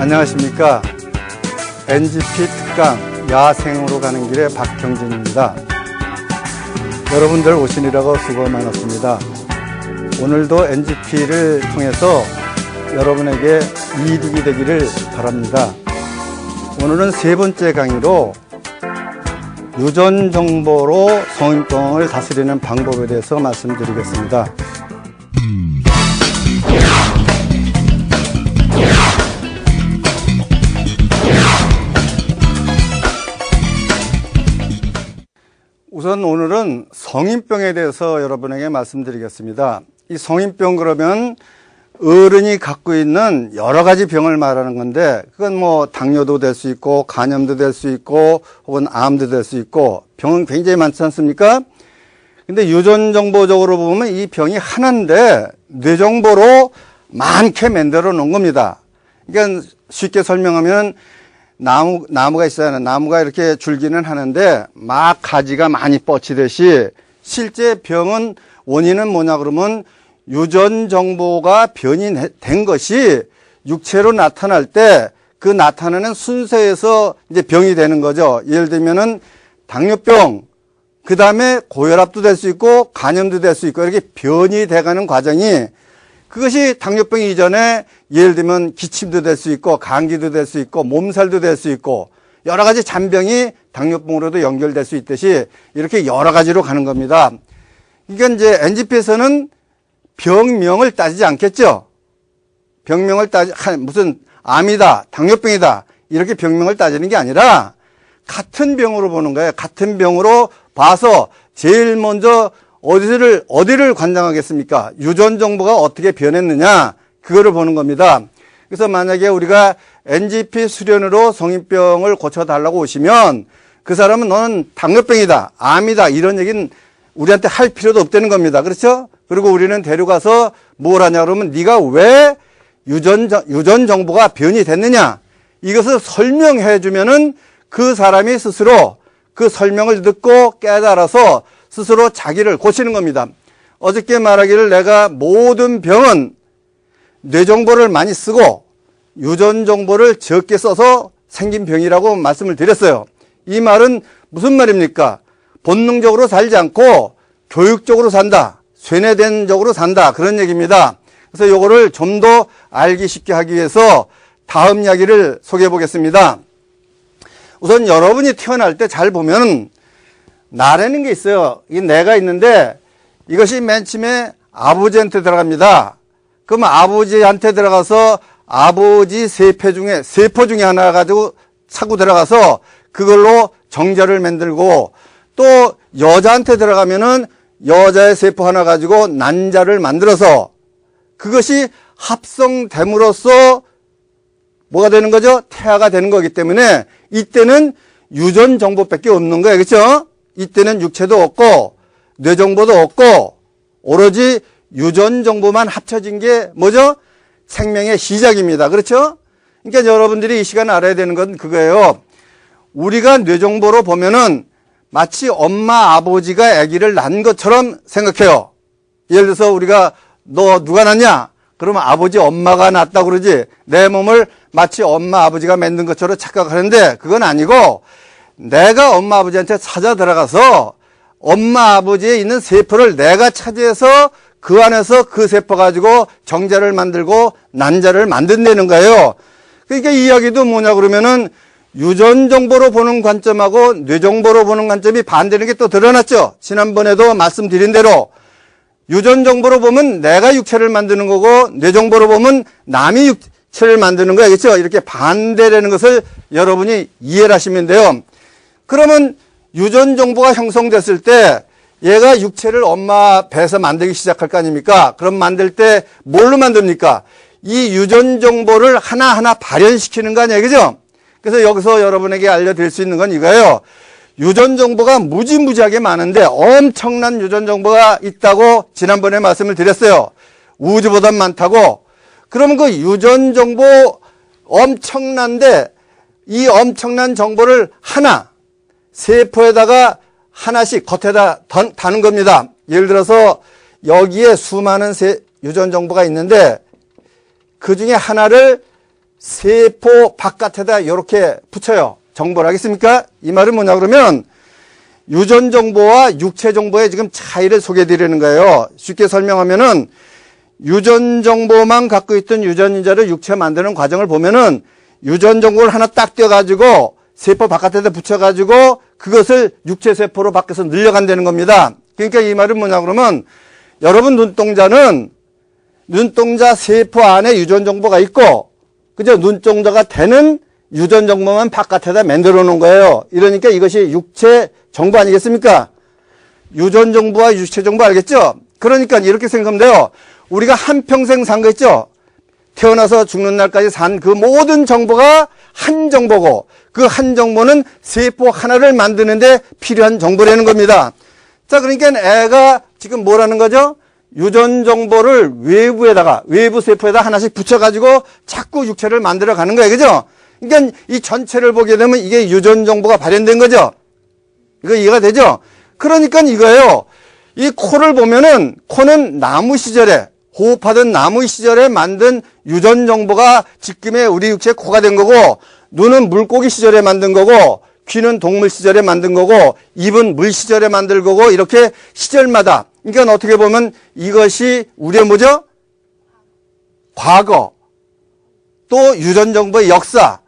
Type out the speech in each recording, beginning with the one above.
안녕하십니까. NGP 특강 야생으로 가는 길의 박경진입니다. 여러분들 오시느라고 수고 많았습니다. 오늘도 NGP를 통해서 여러분에게 이득이 되기를 바랍니다. 오늘은 세 번째 강의로 유전 정보로 성인병을 다스리는 방법에 대해서 말씀드리겠습니다. 우선 오늘은 성인병에 대해서 여러분에게 말씀드리겠습니다. 이 성인병 그러면 어른이 갖고 있는 여러 가지 병을 말하는 건데, 그건 뭐 당뇨도 될 수 있고 간염도 될 수 있고 혹은 암도 될 수 있고 병은 굉장히 많지 않습니까? 근데 유전 정보적으로 보면 이 병이 하나인데 뇌정보로 많게 만들어 놓은 겁니다. 그러니까 쉽게 설명하면 나무가 있어요. 나무가 이렇게 줄기는 하는데 막 가지가 많이 뻗치듯이 실제 병은 원인은 뭐냐 그러면 유전 정보가 변이된 것이 육체로 나타날 때 그 나타나는 순서에서 이제 병이 되는 거죠. 예를 들면은 당뇨병, 그 다음에 고혈압도 될 수 있고 간염도 될 수 있고 이렇게 변이 돼가는 과정이, 그것이 당뇨병 이전에 예를 들면 기침도 될 수 있고 감기도 될 수 있고 몸살도 될 수 있고 여러 가지 잔병이 당뇨병으로도 연결될 수 있듯이 이렇게 여러 가지로 가는 겁니다. 그러니까 이제 NGP에서는 병명을 따지지 않겠죠. 병명을 무슨 암이다, 당뇨병이다 이렇게 병명을 따지는 게 아니라 같은 병으로 보는 거예요. 같은 병으로 봐서 제일 먼저 어디를 관장하겠습니까? 유전 정보가 어떻게 변했느냐, 그거를 보는 겁니다. 그래서 만약에 우리가 NGP 수련으로 성인병을 고쳐달라고 오시면 그 사람은 너는 당뇨병이다, 암이다 이런 얘기는 우리한테 할 필요도 없다는 겁니다. 그렇죠? 그리고 우리는 데려가서 뭘 하냐 그러면 네가 왜 유전 정보가 변이됐느냐 이것을 설명해 주면은 그 사람이 스스로 그 설명을 듣고 깨달아서 스스로 자기를 고치는 겁니다. 어저께 말하기를 내가 모든 병은 뇌정보를 많이 쓰고 유전 정보를 적게 써서 생긴 병이라고 말씀을 드렸어요. 이 말은 무슨 말입니까? 본능적으로 살지 않고 교육적으로 산다, 쇠뇌된적으로 산다, 그런 얘기입니다. 그래서 요거를 좀 더 알기 쉽게 하기 위해서 다음 이야기를 소개해 보겠습니다. 우선 여러분이 태어날 때 잘 보면 나라는 게 있어요. 이 뇌가 있는데 이것이 맨 처음에 아버지한테 들어갑니다. 그럼 아버지한테 들어가서 아버지 세포 중에 하나 가지고 차고 들어가서 그걸로 정자를 만들고, 또 여자한테 들어가면은 여자의 세포 하나 가지고 난자를 만들어서 그것이 합성됨으로써 뭐가 되는 거죠? 태아가 되는 거기 때문에 이때는 유전 정보밖에 없는 거예요. 그렇죠? 이때는 육체도 없고 뇌정보도 없고 오로지 유전 정보만 합쳐진 게 뭐죠? 생명의 시작입니다. 그렇죠? 그러니까 여러분들이 이 시간에 알아야 되는 건 그거예요. 우리가 뇌정보로 보면은 마치 엄마 아버지가 아기를 낳은 것처럼 생각해요. 예를 들어서 우리가 너 누가 낳냐? 그러면 아버지 엄마가 낳았다고 그러지, 내 몸을 마치 엄마 아버지가 만든 것처럼 착각하는데 그건 아니고, 내가 엄마 아버지한테 찾아 들어가서 엄마 아버지에 있는 세포를 내가 차지해서 그 안에서 그 세포 가지고 정자를 만들고 난자를 만든다는 거예요. 그러니까 이 이야기도 뭐냐 그러면은 유전 정보로 보는 관점하고 뇌 정보로 보는 관점이 반대되는 게 또 드러났죠. 지난번에도 말씀드린 대로 유전 정보로 보면 내가 육체를 만드는 거고 뇌 정보로 보면 남이 육체를 만드는 거예요. 그렇죠? 이렇게 반대되는 것을 여러분이 이해를 하시면 돼요. 그러면 유전 정보가 형성됐을 때 얘가 육체를 엄마 배에서 만들기 시작할 거 아닙니까? 그럼 만들 때 뭘로 만듭니까? 이 유전 정보를 하나하나 발현시키는 거 아니에요. 그죠? 그래서 여기서 여러분에게 알려드릴 수 있는 건 이거예요. 유전 정보가 무지무지하게 많은데 엄청난 유전 정보가 있다고 지난번에 말씀을 드렸어요. 우주보다 많다고. 그러면 그 유전 정보 엄청난데 이 엄청난 정보를 하나 세포에다가 하나씩 겉에다 다는 겁니다. 예를 들어서 여기에 수많은 유전 정보가 있는데 그 중에 하나를 세포 바깥에다 이렇게 붙여요. 정보를 하겠습니까? 이 말은 뭐냐 그러면 유전 정보와 육체 정보의 지금 차이를 소개해 드리는 거예요. 쉽게 설명하면은 유전 정보만 갖고 있던 유전인자를 육체 만드는 과정을 보면은 유전 정보를 하나 딱 떼어가지고 세포 바깥에다 붙여가지고 그것을 육체 세포로 바꿔서 늘려간다는 겁니다. 그러니까 이 말은 뭐냐 그러면 여러분 눈동자는 눈동자 세포 안에 유전 정보가 있고 그죠? 눈동자가 되는 유전 정보만 바깥에다 만들어 놓은 거예요. 이러니까 이것이 육체 정보 아니겠습니까? 유전 정보와 육체 정보 알겠죠? 그러니까 이렇게 생각하면 돼요. 우리가 한평생 산 거 있죠? 태어나서 죽는 날까지 산 그 모든 정보가 한 정보고 그 한 정보는 세포 하나를 만드는데 필요한 정보라는 겁니다. 자, 그러니까 애가 지금 뭐라는 거죠? 유전 정보를 외부 세포에다 하나씩 붙여가지고 자꾸 육체를 만들어 가는 거예요. 그죠? 그러니까 이 전체를 보게 되면 이게 유전 정보가 발현된 거죠? 이거 이해가 되죠? 그러니까 이거예요. 이 코를 보면은 코는 나무 시절에 호흡하던 나무 시절에 만든 유전 정보가 지금의 우리 육체의 코가 된 거고 눈은 물고기 시절에 만든 거고 귀는 동물 시절에 만든 거고 입은 물 시절에 만들 거고 이렇게 시절마다 그러니까 어떻게 보면 이것이 우리의 뭐죠? 과거 또 유전 정보의 역사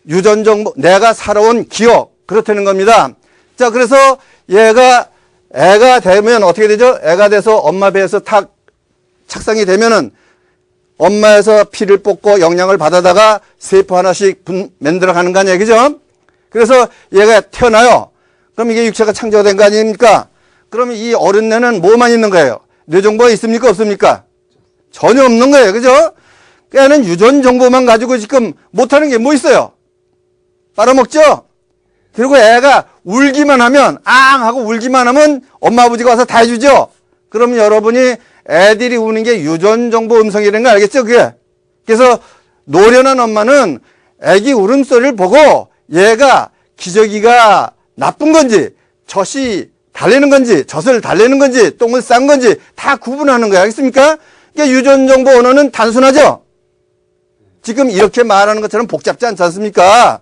유전 정보 내가 살아온 기억 그렇다는 겁니다. 자, 그래서 애가 되면 어떻게 되죠? 애가 돼서 엄마 배에서 탁 착상이 되면은 엄마에서 피를 뽑고 영양을 받아다가 세포 하나씩 만들어 가는 거 아니에요? 그죠? 그래서 얘가 태어나요. 그럼 이게 육체가 창조된 거 아닙니까? 그러면 이 어른뇌는 뭐만 있는 거예요? 뇌 정보가 있습니까? 없습니까? 전혀 없는 거예요. 그죠? 걔는 유전 정보만 가지고 지금 못하는 게 뭐 있어요? 빨아먹죠? 그리고 애가 울기만 하면 앙 하고 울기만 하면 엄마 아버지가 와서 다 해주죠? 그러면 여러분이 애들이 우는 게 유전 정보 음성이라는 거 알겠죠? 그게. 그래서 노련한 엄마는 애기 울음소리를 보고 얘가 기저귀가 나쁜 건지 젖이 달래는 건지 젖을 달래는 건지 똥을 싼 건지 다 구분하는 거예요. 알겠습니까? 그러니까 유전 정보 언어는 단순하죠? 지금 이렇게 말하는 것처럼 복잡지 않지 않습니까?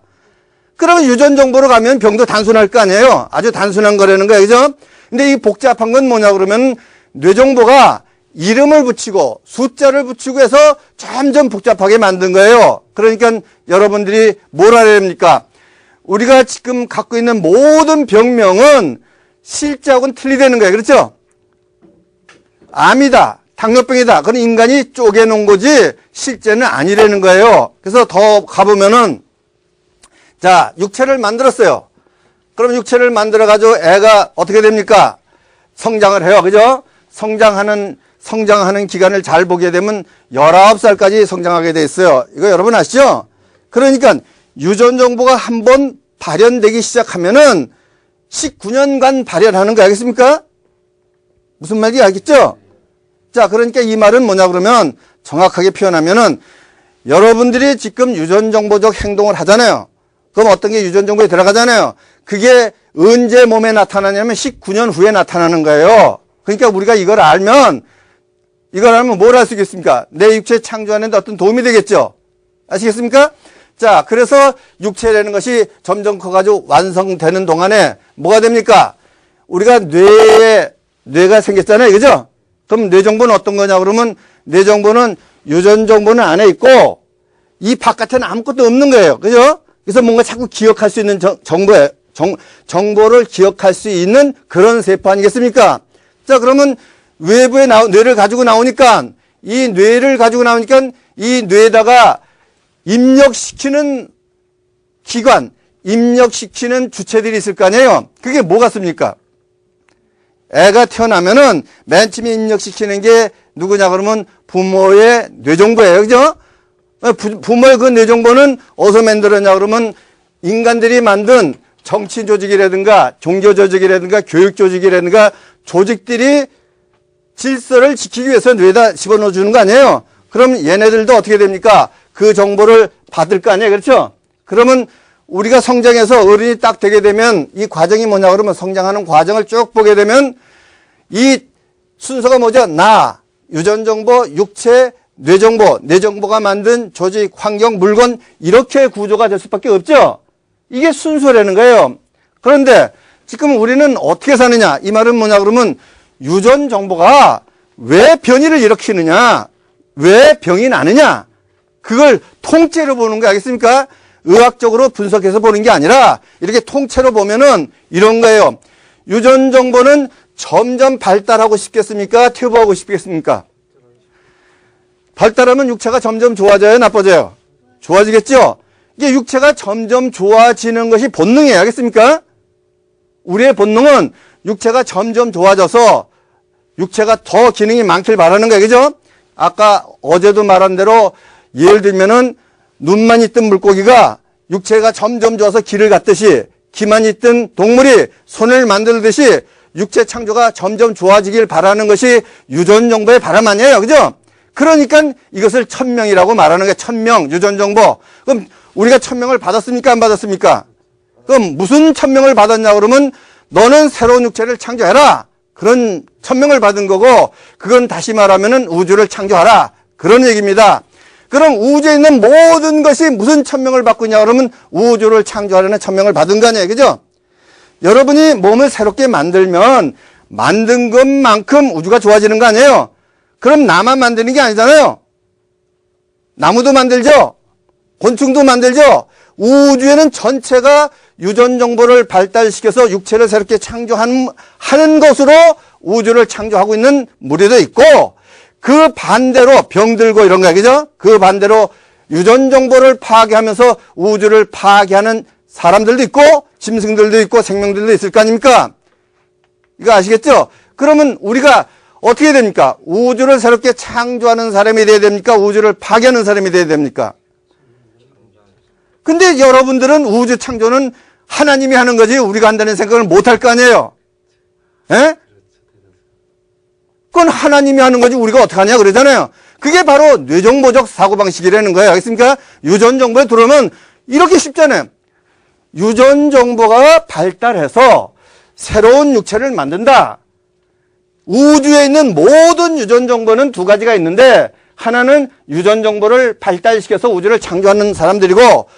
그러면 유전 정보로 가면 병도 단순할 거 아니에요? 아주 단순한 거라는 거예요. 그죠? 근데 이 복잡한 건 뭐냐 그러면 뇌 정보가 이름을 붙이고 숫자를 붙이고 해서 점점 복잡하게 만든 거예요. 그러니까 여러분들이 뭘 알아야 됩니까? 우리가 지금 갖고 있는 모든 병명은 실제하고는 틀리다는 거예요. 그렇죠? 암이다, 당뇨병이다. 그건 인간이 쪼개놓은 거지 실제는 아니라는 거예요. 그래서 더 가보면은 자, 육체를 만들었어요. 그럼 육체를 만들어가지고 애가 어떻게 됩니까? 성장을 해요. 그죠? 성장하는 기간을 잘 보게 되면 19살까지 성장하게 돼 있어요. 이거 여러분 아시죠? 그러니까 유전 정보가 한번 발현되기 시작하면은 19년간 발현하는 거 알겠습니까? 무슨 말인지 알겠죠? 자, 그러니까 이 말은 뭐냐 그러면 정확하게 표현하면은 여러분들이 지금 유전 정보적 행동을 하잖아요. 그럼 어떤 게 유전 정보에 들어가잖아요. 그게 언제 몸에 나타나냐면 19년 후에 나타나는 거예요. 그러니까 우리가 이걸 알면 뭘 할 수 있겠습니까? 내 육체 창조하는 데 어떤 도움이 되겠죠? 아시겠습니까? 자, 그래서 육체라는 것이 점점 커가지고 완성되는 동안에 뭐가 됩니까? 우리가 뇌가 생겼잖아요. 그죠? 그럼 뇌 정보는 어떤 거냐 그러면 뇌 정보는 유전 정보는 안에 있고 이 바깥에는 아무것도 없는 거예요. 그죠? 그래서 뭔가 자꾸 기억할 수 있는 정보를 기억할 수 있는 그런 세포 아니겠습니까? 자, 그러면 외부에 뇌를 가지고 나오니까 이 뇌에다가 입력시키는 기관, 입력시키는 주체들이 있을 거 아니에요? 그게 뭐 같습니까? 애가 태어나면은 맨 처음에 입력시키는 게 누구냐 그러면 부모의 뇌정보예요. 그죠? 부모의 그 뇌정보는 어디서 만들었냐 그러면 인간들이 만든 정치 조직이라든가 종교 조직이라든가 교육 조직이라든가 조직들이 질서를 지키기 위해서 뇌에다 집어넣어 주는 거 아니에요? 그럼 얘네들도 어떻게 됩니까? 그 정보를 받을 거 아니에요? 그렇죠? 그러면 우리가 성장해서 어른이 딱 되게 되면 이 과정이 뭐냐 그러면 성장하는 과정을 쭉 보게 되면 이 순서가 뭐죠? 나, 유전정보, 육체, 뇌정보가 만든 조직, 환경, 물건 이렇게 구조가 될 수밖에 없죠. 이게 순서라는 거예요. 그런데 지금 우리는 어떻게 사느냐? 이 말은 뭐냐 그러면 유전 정보가 왜 변이를 일으키느냐? 왜 병이 나느냐? 그걸 통째로 보는 거 알겠습니까? 의학적으로 분석해서 보는 게 아니라 이렇게 통째로 보면은 이런 거예요. 유전 정보는 점점 발달하고 싶겠습니까? 퇴보하고 싶겠습니까? 발달하면 육체가 점점 좋아져요? 나빠져요? 좋아지겠죠? 이게 육체가 점점 좋아지는 것이 본능이에요. 알겠습니까? 우리의 본능은 육체가 점점 좋아져서 육체가 더 기능이 많길 바라는 거예요. 그죠? 아까 어제도 말한 대로 예를 들면은 눈만 있던 물고기가 육체가 점점 좋아서 기를 갖듯이 기만 있던 동물이 손을 만들듯이 육체 창조가 점점 좋아지길 바라는 것이 유전 정보의 바람 아니에요. 그죠? 그러니까 이것을 천명이라고 말하는 게 천명, 유전 정보. 그럼 우리가 천명을 받았습니까? 안 받았습니까? 그럼 무슨 천명을 받았냐 그러면 너는 새로운 육체를 창조해라. 그런 천명을 받은 거고 그건 다시 말하면은 우주를 창조하라. 그런 얘기입니다. 그럼 우주에 있는 모든 것이 무슨 천명을 받고 있냐 그러면 우주를 창조하려는 천명을 받은 거 아니에요. 그죠? 여러분이 몸을 새롭게 만들면 만든 것만큼 우주가 좋아지는 거 아니에요? 그럼 나만 만드는 게 아니잖아요. 나무도 만들죠? 곤충도 만들죠? 우주에는 전체가 유전 정보를 발달시켜서 육체를 새롭게 창조하는 것으로 우주를 창조하고 있는 무리도 있고 그 반대로 병들고 이런 거야. 그죠? 그 반대로 유전 정보를 파괴하면서 우주를 파괴하는 사람들도 있고 짐승들도 있고 생명들도 있을 거 아닙니까? 이거 아시겠죠? 그러면 우리가 어떻게 됩니까? 우주를 새롭게 창조하는 사람이 돼야 됩니까? 우주를 파괴하는 사람이 돼야 됩니까? 근데 여러분들은 우주 창조는 하나님이 하는 거지 우리가 한다는 생각을 못 할 거 아니에요? 예? 그건 하나님이 하는 거지 우리가 어떻게 하냐 그러잖아요. 그게 바로 뇌정보적 사고방식이라는 거예요. 알겠습니까? 유전 정보에 들어오면 이렇게 쉽잖아요. 유전 정보가 발달해서 새로운 육체를 만든다. 우주에 있는 모든 유전 정보는 두 가지가 있는데 하나는 유전 정보를 발달시켜서 우주를 창조하는 사람들이고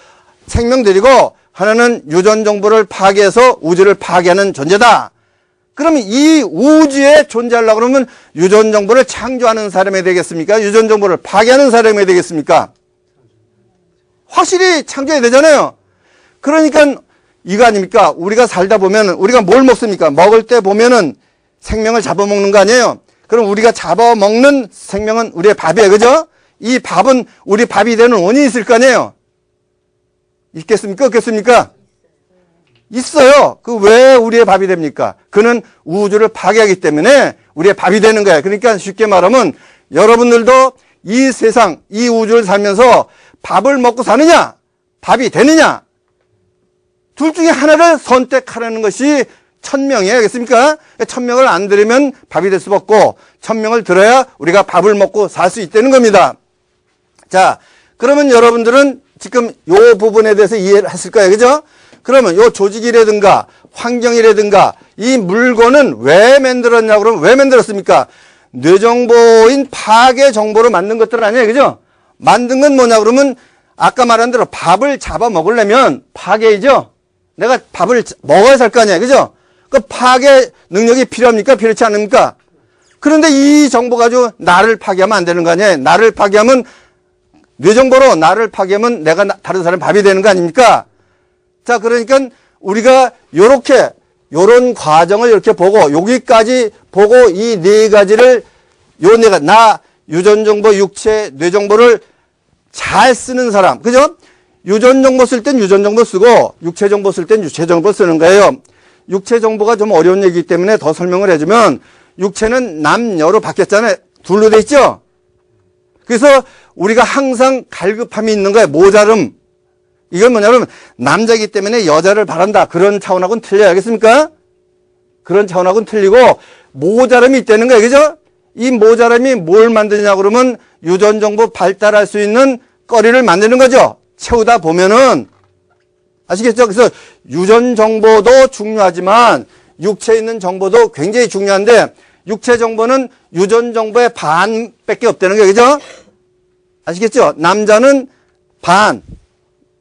생명들이고 하나는 유전 정보를 파괴해서 우주를 파괴하는 존재다. 그러면 이 우주에 존재하려고 그러면 유전 정보를 창조하는 사람이 되겠습니까? 유전 정보를 파괴하는 사람이 되겠습니까? 확실히 창조해야 되잖아요. 그러니까 이거 아닙니까? 우리가 살다 보면 우리가 뭘 먹습니까? 먹을 때 보면은 생명을 잡아먹는 거 아니에요? 그럼 우리가 잡아먹는 생명은 우리의 밥이에요. 그죠? 이 밥은 우리 밥이 되는 원인이 있을 거 아니에요? 있겠습니까? 없겠습니까? 있어요. 그 왜 우리의 밥이 됩니까? 그는 우주를 파괴하기 때문에 우리의 밥이 되는 거예요. 그러니까 쉽게 말하면 여러분들도 이 세상, 이 우주를 살면서 밥을 먹고 사느냐? 밥이 되느냐? 둘 중에 하나를 선택하라는 것이 천명이에요. 알겠습니까? 천명을 안 들으면 밥이 될 수 없고 천명을 들어야 우리가 밥을 먹고 살 수 있다는 겁니다. 자, 그러면 여러분들은 지금 요 부분에 대해서 이해를 했을 거예요. 그죠? 그러면 요 조직이라든가 환경이라든가 이 물건은 왜 만들었냐고 그러면 왜 만들었습니까? 뇌정보인 파괴 정보로 만든 것들 아니에요. 그죠? 만든 건 뭐냐 그러면 아까 말한 대로 밥을 잡아 먹으려면 파괴이죠? 내가 밥을 먹어야 살 거 아니에요. 그죠? 그 파괴 능력이 필요합니까? 필요치 않습니까? 그런데 이 정보 가지고 나를 파괴하면 안 되는 거 아니에요? 나를 파괴하면 뇌정보로 나를 파괴하면 내가 다른 사람 밥이 되는 거 아닙니까? 자, 그러니까 우리가 요런 과정을 이렇게 보고 여기까지 보고 이 네 가지를 나 유전정보, 육체, 뇌정보를 잘 쓰는 사람. 그죠? 유전정보 쓸 땐 유전정보 쓰고 육체정보 쓸 땐 육체정보 쓰는 거예요. 육체정보가 좀 어려운 얘기이기 때문에 더 설명을 해주면 육체는 남녀로 바뀌었잖아요. 둘로 돼 있죠? 그래서 우리가 항상 갈급함이 있는 거예요. 모자름. 이건 뭐냐면 남자이기 때문에 여자를 바란다. 그런 차원하고는 틀려요. 알겠습니까? 그런 차원하고는 틀리고 모자름이 있다는 거예요. 그죠? 이 모자름이 뭘 만드냐 그러면 유전정보 발달할 수 있는 거리를 만드는 거죠. 채우다 보면은 아시겠죠? 그래서 유전정보도 중요하지만 육체에 있는 정보도 굉장히 중요한데 육체 정보는 유전정보의 반밖에 없다는 거예요. 그죠? 아시겠죠? 남자는 반,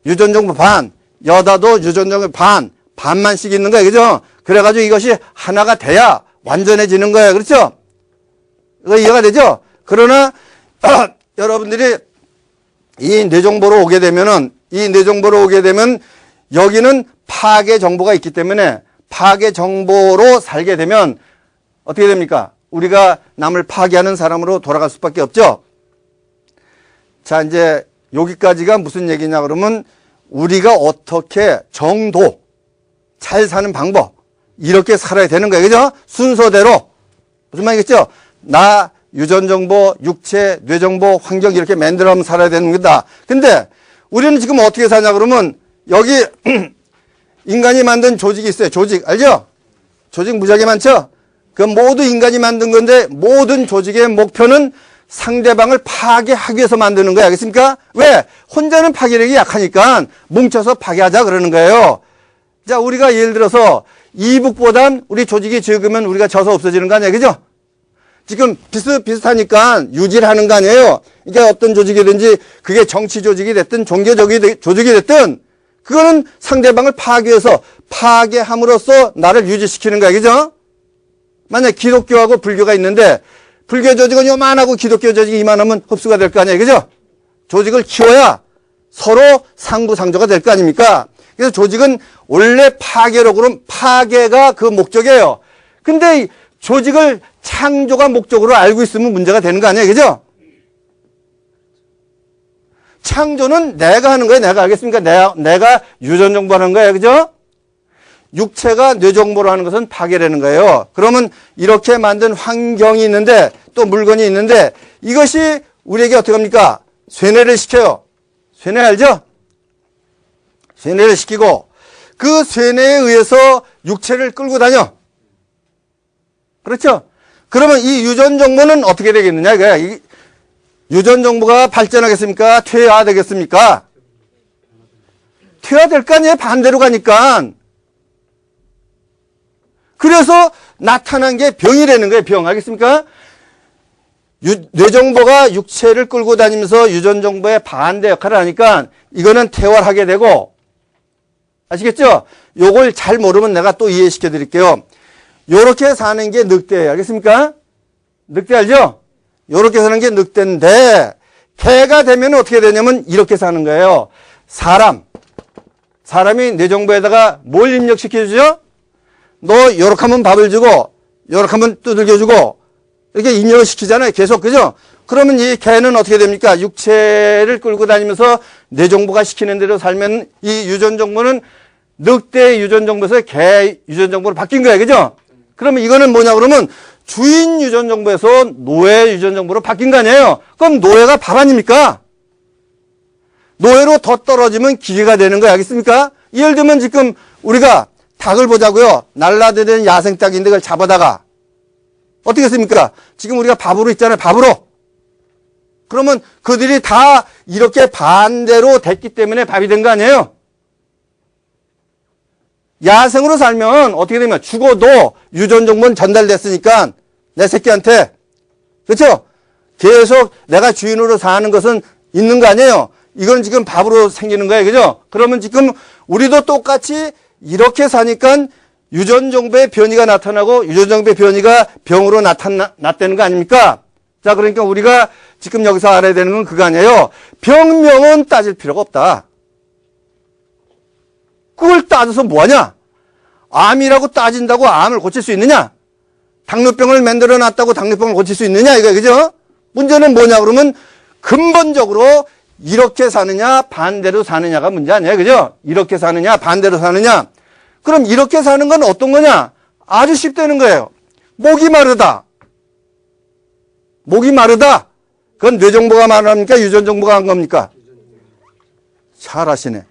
유전정보 반, 여자도 유전정보 반, 반만씩 있는 거예요. 그죠? 그래가지고 이것이 하나가 돼야 완전해지는 거예요. 그렇죠? 이거 이해가 되죠? 그러나, 여러분들이 이 뇌정보로 오게 되면은, 여기는 파괴 정보가 있기 때문에 파괴 정보로 살게 되면 어떻게 됩니까? 우리가 남을 파괴하는 사람으로 돌아갈 수밖에 없죠? 자, 이제 여기까지가 무슨 얘기냐 그러면 우리가 어떻게 정도, 잘 사는 방법, 이렇게 살아야 되는 거예요. 그죠? 순서대로. 무슨 말이겠죠? 나, 유전정보, 육체, 뇌정보, 환경 이렇게 만들어가면 살아야 되는 거다. 근데 우리는 지금 어떻게 사냐 그러면 여기 인간이 만든 조직이 있어요. 조직. 알죠? 조직 무지하게 많죠? 그 모두 인간이 만든 건데 모든 조직의 목표는 상대방을 파괴하기 위해서 만드는 거예요. 알겠습니까? 왜? 혼자는 파괴력이 약하니까 뭉쳐서 파괴하자 그러는 거예요. 자, 우리가 예를 들어서 이북보단 우리 조직이 적으면 우리가 져서 없어지는 거 아니에요. 그죠? 지금 비슷하니까 유지를 하는 거 아니에요. 이게 어떤 조직이든지 그게 정치 조직이 됐든 종교 조직이 됐든 그거는 상대방을 파괴해서 파괴함으로써 나를 유지시키는 거야. 그죠? 만약 기독교하고 불교가 있는데 불교 조직은 요만하고 기독교 조직이 이만하면 흡수가 될 거 아니에요. 그죠? 조직을 키워야 서로 상부상조가 될 거 아닙니까? 그래서 조직은 원래 파괴력으로 파괴가 그 목적이에요. 근데 조직을 창조가 목적으로 알고 있으면 문제가 되는 거 아니에요. 그죠? 창조는 내가 하는 거예요. 내가 알겠습니까? 내가 유전정보 하는 거예요. 그죠? 육체가 뇌정보로 하는 것은 파괴라는 거예요. 그러면 이렇게 만든 환경이 있는데 또 물건이 있는데 이것이 우리에게 어떻게 합니까? 쇠뇌를 시켜요. 쇠뇌 알죠? 쇠뇌를 시키고 그 쇠뇌에 의해서 육체를 끌고 다녀. 그렇죠? 그러면 이 유전정보는 어떻게 되겠느냐? 이 유전정보가 발전하겠습니까? 퇴화되겠습니까? 퇴화될 거 아니에요? 반대로 가니까. 그래서 나타난 게 병이라는 거예요. 병. 알겠습니까? 뇌정보가 육체를 끌고 다니면서 유전정보의 반대 역할을 하니까 이거는 퇴화를 하게 되고 아시겠죠? 요걸 잘 모르면 내가 또 이해시켜 드릴게요. 요렇게 사는 게 늑대예요. 알겠습니까? 늑대 알죠? 요렇게 사는 게 늑대인데 개가 되면 어떻게 되냐면 이렇게 사는 거예요. 사람이 뇌정보에다가 뭘 입력시켜주죠? 너 요렇게 하면 밥을 주고 요렇게 하면 두들겨 주고 이렇게 입력을 시키잖아요. 계속. 그죠? 그러면 이 개는 어떻게 됩니까? 육체를 끌고 다니면서 뇌정보가 시키는 대로 살면 이 유전정보는 늑대 유전정보에서 개 유전정보로 바뀐 거예요. 그죠? 그러면 이거는 뭐냐 그러면 주인 유전정보에서 노예 유전정보로 바뀐 거 아니에요? 그럼 노예가 밥 아닙니까? 노예로 더 떨어지면 기계가 되는 거예요. 알겠습니까? 예를 들면 지금 우리가 닭을 보자고요. 날라다니는 야생닭인데 그걸 잡아다가 어떻게 했습니까? 지금 우리가 밥으로 있잖아요. 밥으로. 그러면 그들이 다 이렇게 반대로 됐기 때문에 밥이 된 거 아니에요? 야생으로 살면 어떻게 되면 죽어도 유전정보는 전달됐으니까 내 새끼한테 그렇죠? 계속 내가 주인으로 사는 것은 있는 거 아니에요? 이건 지금 밥으로 생기는 거예요. 그죠? 그러면 지금 우리도 똑같이 이렇게 사니까 유전정보의 변이가 나타나고 유전정보의 변이가 병으로 나타났다는 거 아닙니까? 자, 그러니까 우리가 지금 여기서 알아야 되는 건 그거 아니에요. 병명은 따질 필요가 없다. 그걸 따져서 뭐하냐? 암이라고 따진다고 암을 고칠 수 있느냐? 당뇨병을 만들어 놨다고 당뇨병을 고칠 수 있느냐? 이거 그죠? 문제는 뭐냐 그러면 근본적으로 이렇게 사느냐 반대로 사느냐가 문제 아니에요. 그죠? 이렇게 사느냐 반대로 사느냐. 그럼 이렇게 사는 건 어떤 거냐? 아주 쉽다는 거예요. 목이 마르다. 목이 마르다. 그건 뇌정보가 말합니까? 유전정보가 한 겁니까? 잘하시네.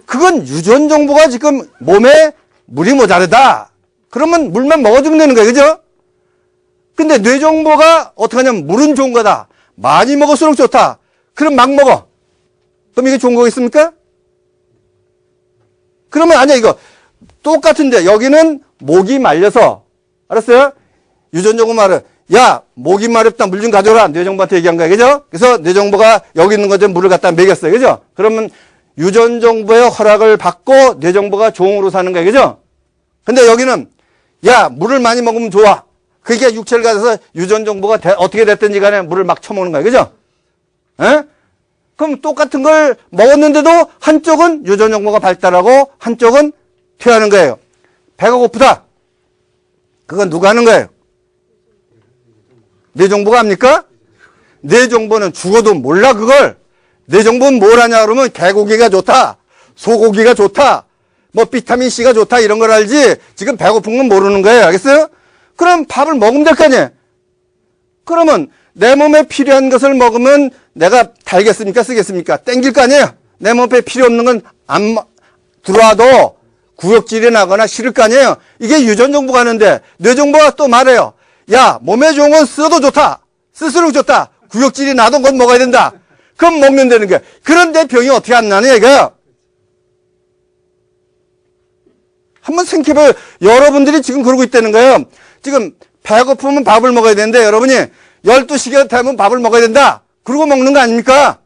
그건 유전정보가 지금 몸에 물이 모자르다. 그러면 물만 먹어주면 되는 거예요. 그죠? 근데 뇌정보가 어떻게 하냐면 물은 좋은 거다. 많이 먹을수록 좋다. 그럼 막 먹어. 그럼 이게 좋은 거겠습니까? 그러면 아니야 이거. 똑같은데 여기는 목이 말려서 알았어요? 유전정보 말은 야, 목이 마렵다. 물 좀 가져오라. 뇌정보한테 얘기한 거야. 그죠? 그래서 뇌정보가 여기 있는 것에 물을 갖다 먹였어요. 그죠? 그러면 유전정보의 허락을 받고 뇌정보가 종으로 사는 거야. 그죠? 근데 여기는 야, 물을 많이 먹으면 좋아. 그게 육체를 가져서 유전정보가 어떻게 됐든지 간에 물을 막 처먹는 거야. 그죠? 에? 그럼 똑같은 걸 먹었는데도 한쪽은 유전정보가 발달하고 한쪽은 퇴하는 거예요. 배가 고프다. 그건 누가 하는 거예요? 뇌정보가 합니까? 뇌정보는 죽어도 몰라 그걸. 뇌정보는 뭘 하냐 그러면 개고기가 좋다. 소고기가 좋다. 뭐 비타민C가 좋다 이런 걸 알지 지금 배고픈 건 모르는 거예요. 알겠어요? 그럼 밥을 먹으면 될 거 아니에요. 그러면 내 몸에 필요한 것을 먹으면 내가 달겠습니까? 쓰겠습니까? 땡길 거 아니에요. 내 몸에 필요 없는 건 안 들어와도 구역질이 나거나 싫을 거 아니에요. 이게 유전정보가 하는데 뇌정보가 또 말해요. 야, 몸에 좋은 건 써도 좋다. 쓸수록 좋다. 구역질이 나던 건 먹어야 된다. 그럼 먹는 다는 거야. 그런데 병이 어떻게 안 나냐 이거야. 한번 생각해봐요. 여러분들이 지금 그러고 있다는 거예요. 지금 배고프면 밥을 먹어야 되는데 여러분이 12시가 되면 밥을 먹어야 된다. 그러고 먹는 거 아닙니까?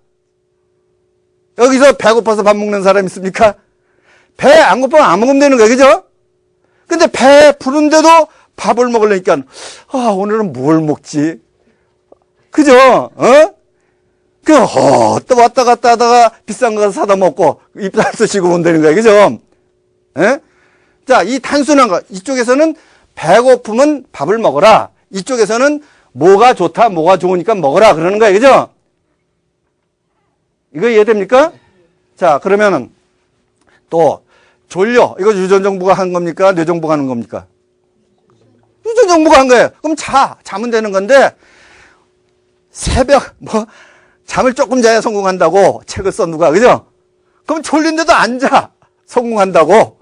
여기서 배고파서 밥 먹는 사람 있습니까? 배 안 고프면 안 먹으면 되는 거예요. 그죠? 근데 배 부른데도 밥을 먹으려니까 오늘은 뭘 먹지? 그죠? 또 왔다 갔다 하다가 비싼 거 사다 먹고 입살 쓰시고 온다는 거예요. 그죠? 예? 자, 이 단순한 거. 이쪽에서는 배고프면 밥을 먹어라. 이쪽에서는 뭐가 좋다, 뭐가 좋으니까 먹어라. 그러는 거예요. 그죠? 이거 이해됩니까? 자, 그러면은 또 졸려. 이거 유전정보가 한 겁니까? 뇌정보가 하는 겁니까? 유전정보가 한 거예요. 그럼 자면 되는 건데 새벽 잠을 조금 자야 성공한다고 책을 써 누가. 그죠? 그럼 졸린데도 안 자. 성공한다고.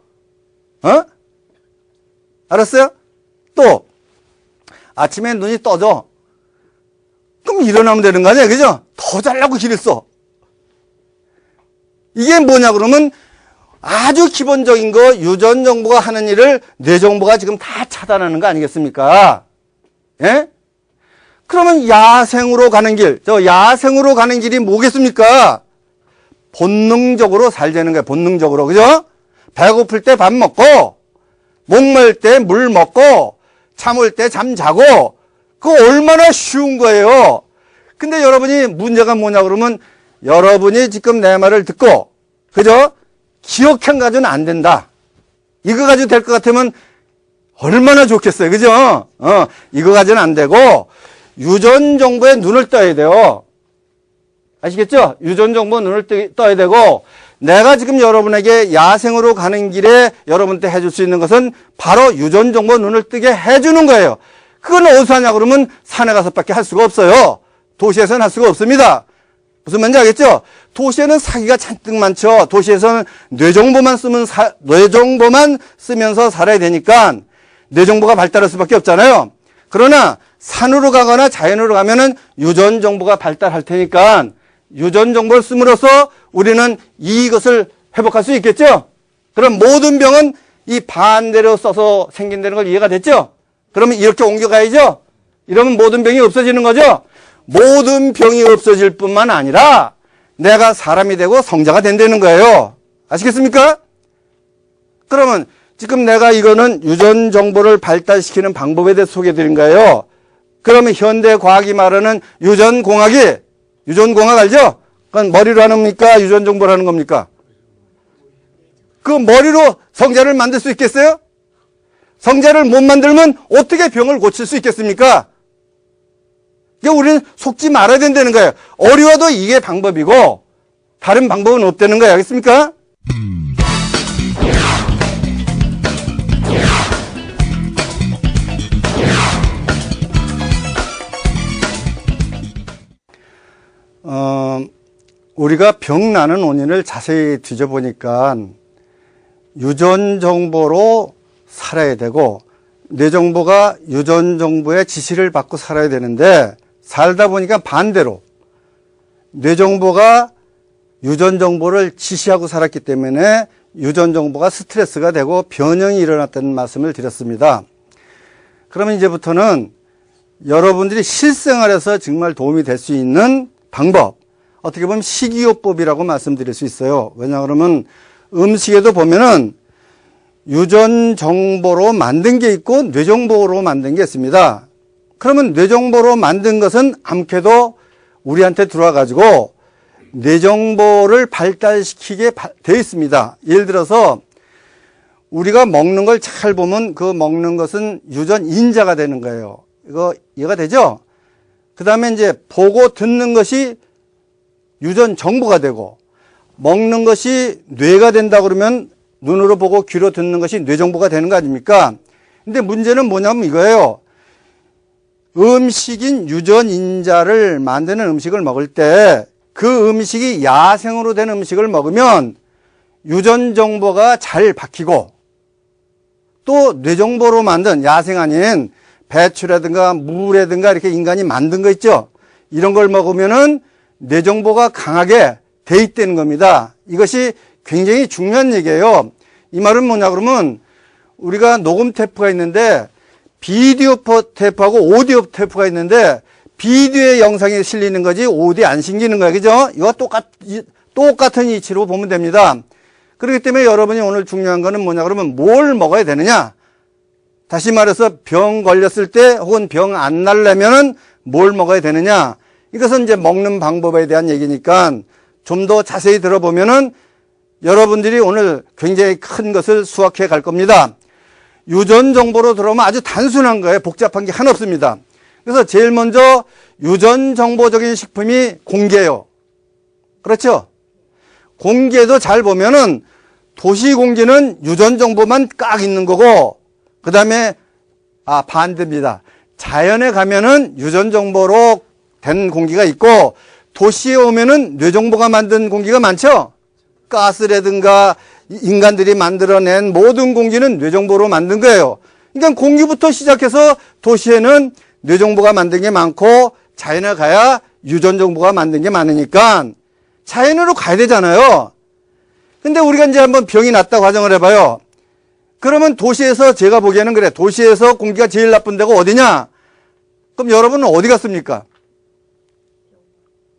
알았어요? 또 아침에 눈이 떠져. 그럼 일어나면 되는 거 아니야? 그죠? 더 자려고 길을 써. 이게 뭐냐 그러면 아주 기본적인 거 유전정보가 하는 일을 뇌정보가 지금 다 차단하는 거 아니겠습니까? 예? 그러면 야생으로 가는 길, 저 야생으로 가는 길이 뭐겠습니까? 본능적으로 살자는 거예요. 본능적으로. 그죠? 배고플 때 밥 먹고 목마를 때 물 먹고 참을 때 잠 자고 그거 얼마나 쉬운 거예요. 근데 여러분이 문제가 뭐냐 그러면 여러분이 지금 내 말을 듣고 그죠? 기억한 가지고는 안 된다. 이거 가지고 될 것 같으면 얼마나 좋겠어요. 그죠? 이거 가지고는 안 되고 유전정보에 눈을 떠야 돼요. 아시겠죠? 유전정보 눈을 떠야 되고 내가 지금 여러분에게 야생으로 가는 길에 여러분한테 해줄 수 있는 것은 바로 유전정보 눈을 뜨게 해주는 거예요. 그건 어디서 하냐 그러면 산에 가서밖에 할 수가 없어요. 도시에서는 할 수가 없습니다. 무슨 말인지 알겠죠? 도시에는 사기가 잔뜩 많죠. 도시에서는 뇌정보만 쓰면서 살아야 되니까 뇌정보가 발달할 수밖에 없잖아요. 그러나 산으로 가거나 자연으로 가면은 유전정보가 발달할 테니까 유전정보를 씀으로써 우리는 이것을 회복할 수 있겠죠? 그럼 모든 병은 이 반대로 써서 생긴다는 걸 이해가 됐죠? 그러면 이렇게 옮겨가야죠? 이러면 모든 병이 없어지는 거죠? 모든 병이 없어질 뿐만 아니라 내가 사람이 되고 성자가 된다는 거예요. 아시겠습니까? 그러면 지금 내가 이거는 유전정보를 발달시키는 방법에 대해서 소개해드린 거예요. 그러면 현대과학이 말하는 유전공학 알죠? 그건 머리로 하는 겁니까? 유전정보를 하는 겁니까? 그 머리로 성자를 만들 수 있겠어요? 성자를 못 만들면 어떻게 병을 고칠 수 있겠습니까? 그러니까 우리는 속지 말아야 된다는 거예요. 어려워도 이게 방법이고 다른 방법은 없다는 거예요. 알겠습니까? 우리가 병 나는 원인을 자세히 뒤져보니까 유전정보로 살아야 되고 뇌정보가 유전정보의 지시를 받고 살아야 되는데 살다 보니까 반대로 뇌정보가 유전정보를 지시하고 살았기 때문에 유전정보가 스트레스가 되고 변형이 일어났다는 말씀을 드렸습니다. 그러면 이제부터는 여러분들이 실생활에서 정말 도움이 될 수 있는 방법, 어떻게 보면 식이요법이라고 말씀드릴 수 있어요. 왜냐 그러면 음식에도 보면은 유전 정보로 만든 게 있고 뇌 정보로 만든 게 있습니다. 그러면 뇌 정보로 만든 것은 아무래도 우리한테 들어와 가지고 뇌 정보를 발달시키게 되어 있습니다. 예를 들어서 우리가 먹는 걸 잘 보면 그 먹는 것은 유전 인자가 되는 거예요. 이거 이해가 되죠? 그 다음에 이제 보고 듣는 것이 유전 정보가 되고, 먹는 것이 뇌가 된다 그러면 눈으로 보고 귀로 듣는 것이 뇌 정보가 되는 거 아닙니까? 근데 문제는 뭐냐면 이거예요. 음식인 유전 인자를 만드는 음식을 먹을 때 그 음식이 야생으로 된 음식을 먹으면 유전 정보가 잘 박히고, 또 뇌 정보로 만든 야생 아닌 배추라든가 무라든가 이렇게 인간이 만든 거 있죠. 이런 걸 먹으면은 뇌 정보가 강하게 돼 있다는 겁니다. 이것이 굉장히 중요한 얘기예요. 이 말은 뭐냐 그러면 우리가 녹음 테이프가 있는데 비디오 테이프하고 오디오 테이프가 있는데 비디오의 영상이 실리는 거지 오디오 안 실리는 거예요. 그죠? 이거 똑같은 이치로 보면 됩니다. 그렇기 때문에 여러분이 오늘 중요한 거는 뭐냐 그러면 뭘 먹어야 되느냐? 다시 말해서 병 걸렸을 때 혹은 병 안 날려면은 뭘 먹어야 되느냐? 이것은 이제 먹는 방법에 대한 얘기니까 좀 더 자세히 들어보면은 여러분들이 오늘 굉장히 큰 것을 수확해 갈 겁니다. 유전 정보로 들어오면 아주 단순한 거예요. 복잡한 게 하나 없습니다. 그래서 제일 먼저 유전 정보적인 식품이 공기예요. 그렇죠? 공기에도 잘 보면은 도시 공기는 유전 정보만 깍 있는 거고, 그 다음에 반대입니다. 자연에 가면은 유전 정보로 된 공기가 있고, 도시에 오면은 뇌 정보가 만든 공기가 많죠? 가스라든가 인간들이 만들어낸 모든 공기는 뇌 정보로 만든 거예요. 그러니까 공기부터 시작해서 도시에는 뇌 정보가 만든 게 많고, 자연에 가야 유전 정보가 만든 게 많으니까 자연으로 가야 되잖아요. 근데 우리가 이제 한번 병이 났다고 가정을 해봐요. 그러면 도시에서 제가 보기에는 그래. 도시에서 공기가 제일 나쁜 데가 어디냐? 그럼 여러분은 어디 갔습니까?